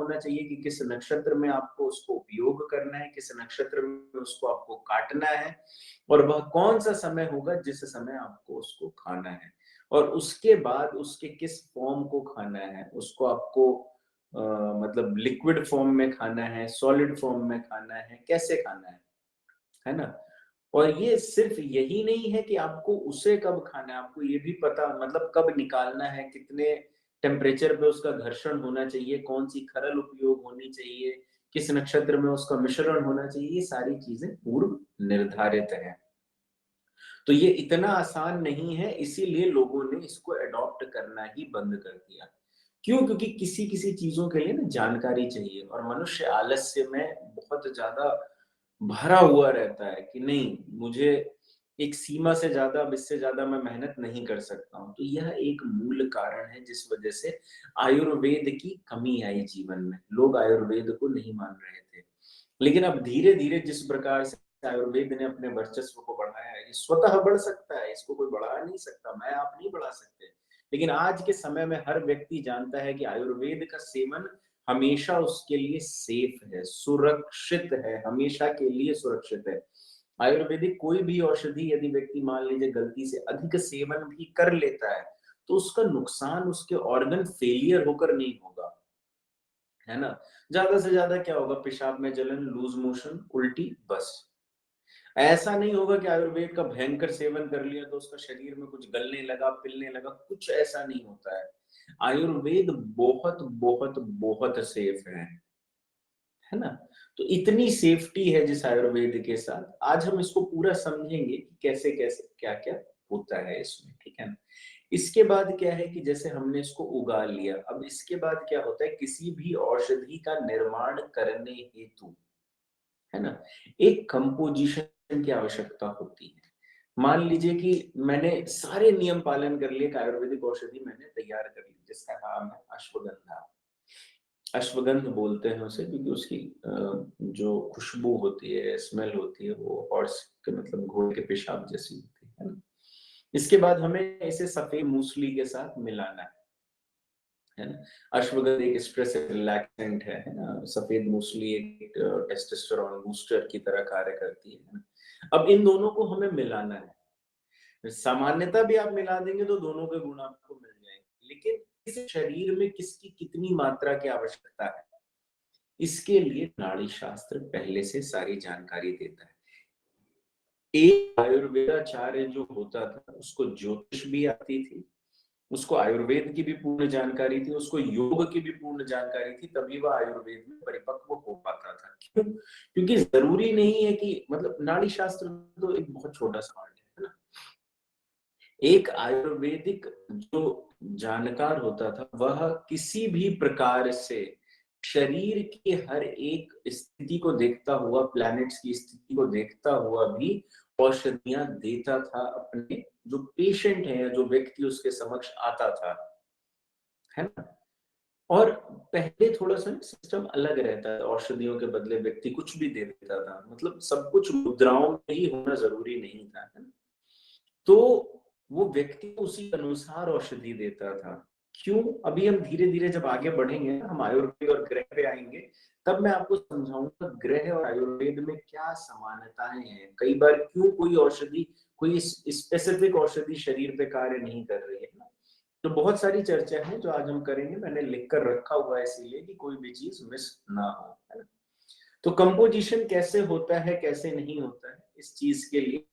होना चाहिए कि किस नक्षत्र में आपको उसको उपयोग करना है, किस नक्षत्र में उसको आपको काटना है, और वह कौन सा समय होगा जिस समय आपको उसको खाना है, और उसके बाद उसके किस फॉर्म को खाना है, उसको आपको मतलब लिक्विड फॉर्म में खाना है, सॉलिड फॉर्म में खाना है, कैसे खाना है ना? और ये सिर्फ यही नहीं है कि आपको उसे कब खाना है, आपको ये भी पता मतलब कब निकालना है, कितने टेम्परेचर पे उसका घर्षण होना चाहिए, कौन सी खरल उपयोग होनी चाहिए, किस नक्षत्र में उसका मिश्रण होना चाहिए, ये सारी चीजें पूर्व निर्धारित है। तो ये इतना आसान नहीं है, इसीलिए लोगों ने इसको अडॉप्ट करना ही बंद कर दिया। क्यों? क्योंकि किसी-किसी चीज़ों के लिए ना जानकारी चाहिए, और मनुष्य आलस्य में बहुत ज़्यादा भरा हुआ रहता है कि नहीं, मुझे एक सीमा से ज़्यादा, अब इससे ज़्यादा मैं मेहनत नहीं कर सकता हूँ। तो यह एक मूल कारण है जिस वजह से आयुर्वेद की कमी आई जीवन में। लोग आयुर्वेद को नहीं मान रहे थे। लेकिन अब धीरे-धीरे जिस प्रकार से आयुर्वेद ने अपने वर्चस्व को बढ़ाया है, ये स्वतः बढ़ सकता है, इसको कोई बढ़ा नहीं सकता, मैं आप नहीं बढ़ा सकते। लेकिन आज के समय में हर व्यक्ति जानता है कि आयुर्वेद का सेवन हमेशा उसके लिए सेफ है, सुरक्षित है, हमेशा के लिए सुरक्षित है। आयुर्वेदिक कोई भी औषधि यदि व्यक्ति मान लीजिए गलती से अधिक सेवन भी कर लेता है, तो उसका नुकसान उसके ऑर्गन फेलियर होकर नहीं होगा, है ना? ज़्यादा से ज़्यादा क्या होगा? पेशाब में जलन, लूज़ मोशन, उल्टी, बस। ऐसा नहीं होगा कि आयुर्वेद का भयंकर सेवन कर लिया तो उसका शरीर में कुछ गलने लगा, पिलने लगा, कुछ ऐसा नहीं होता है। आयुर्वेद बहुत, बहुत, बहुत सेफ है ना? तो इतनी सेफ्टी है जिस आयुर्वेद के साथ, आज हम इसको पूरा समझेंगे कि कैसे-कैसे, क्या-क्या होता है इसमें, ठीक है ना? इसके बाद क्या है कि जैसे हमने इसको उगा लिया, अब इसके बाद क्या होता है, किसी भी औषधि का निर्माण करने हेतु, है ना? एक कंपोजिशन की आवश्यकता होती है। मान लीजिए कि मैंने सारे नियम पालन कर लिए, एक आयुर्वेदिक औषधि मैंने तैयार कर ली, जिसका नाम है अश्वगंधा। अश्वगंध बोलते हैं उसे क्योंकि उसकी जो खुशबू होती है, स्मेल होती है, वो हॉर्स के मतलब घोड़े के पेशाब जैसी होती है ना? इसके बाद हमें इसे सफेद मूसली के साथ मिलाना है ना? अश्वगंधा एक स्ट्रेस रिलैक्सेंट है ना? सफेद मूसली एक टेस्टोस्टेरोन बूस्टर की तरह कार्य करती है ना? अब इन दोनों को हमें मिलाना है। सामान्यतः भी आप मिला देंगे तो दोनों के गुण आपको मिल जाएंगे, लेकिन इस शरीर में किसकी कितनी मात्रा की आवश्यकता है, इसके लिए नाड़ी शास्त्र पहले से सारी जानकारी देता है। एक आयुर्वेदाचार्य जो होता था, उसको ज्योतिष भी आती थी, उसको आयुर्वेद की भी पूर्ण जानकारी थी, उसको योग की भी पूर्ण जानकारी थी, तभी वह आयुर्वेद में परिपक्व हो पाता था। क्यों? क्योंकि जरूरी नहीं है कि मतलब नाड़ी शास्त्र तो एक बहुत छोटा सा पार्ट है ना? एक आयुर्वेदिक जो जानकार होता था, वह किसी भी प्रकार से शरीर की हर एक स्थिति को देखता हुआ, प्लैनेट्स की स्थिति को देखता हुआ भी औषधियां देता था अपने जो पेशेंट है, जो व्यक्ति उसके समक्ष आता था, है ना? और पहले थोड़ा-सा सिस्टम अलग रहता है, औषधियों के बदले व्यक्ति कुछ भी दे देता था, मतलब सब कुछ मुद्राओं में ही होना ज़रूरी नहीं था, है ना? तो वो व्यक्ति उसी अनुसार औषधि देता था। क्यों? अभी हम धीरे-धीरे जब आगे बढ़ेंगे ना, हम आयुर्वेद और ग्रह पे आएँगे, तब मैं आपको समझाऊँगा ग्रह और आयुर्वेद में क्या समानताएँ हैं। कई बार क्यों कोई औषधि, कोई स्पेसिफिक औषधि शरीर पे कार्य नहीं कर रही है ना? तो बहुत सारी चर्चा है जो आज हम करेंगे, मैंने लिख कर रखा हुआ है इसीलिए कि कोई भी चीज़ मिस ना हो, है ना? तो कंपोजिशन कैसे होता है, कैसे नहीं होता है, इस चीज़ के लिए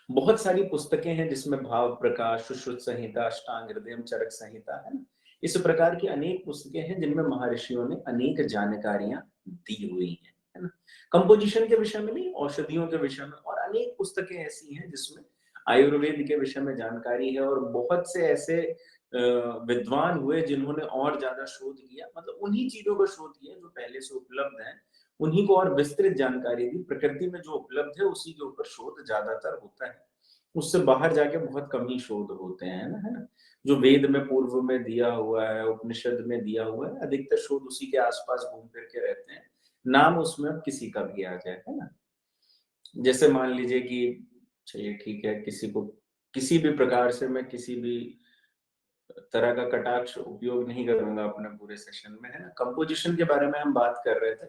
बहुत सारी पुस्तकें हैं जिसमें भाव प्रकाश, सुश्रुत संहिता, अष्टांग हृदयम, चरक संहिता, है ना? इस प्रकार की अनेक पुस्तकें हैं जिनमें महर्षियों ने अनेक जानकारियां दी हुई हैं, है ना? कंपोजिशन के विषय में नहीं, औषधियों के विषय में, और अनेक पुस्तकें ऐसी हैं जिसमें आयुर्वेद के विषय में जानकारी है, और बहुत से ऐसे विद्वान हुए जिन्होंने और ज्यादा शोध किया, मतलब उन्हीं चीजों का शोध किया जो पहले से उपलब्ध है, उन्हीं को और विस्तृत जानकारी दी। प्रकृति में जो उपलब्ध है उसी के ऊपर शोध ज्यादातर होता है, उससे बाहर जाके बहुत कम ही शोध होते हैं ना, है ना? जो वेद में पूर्व में दिया हुआ है, उपनिषद में दिया हुआ है, अधिकतर शोध उसी के आसपास घूम फिर के रहते हैं, नाम उसमें अब किसी का भी आ जाए, है ना? जैसे मान लीजिए कि चलिए ठीक है, किसी को किसी भी प्रकार से मैं किसी भी तरह का कटाक्ष उपयोग नहीं करूंगा अपने पूरे सेशन में, है ना। कंपोजिशन के बारे में हम बात कर रहे थे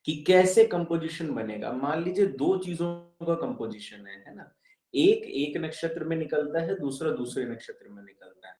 कि कैसे कंपोजिशन बनेगा। मान लीजिए दो चीजों का कंपोजिशन है ना। एक एक नक्षत्र में निकलता है, दूसरा दूसरे नक्षत्र में निकलता है।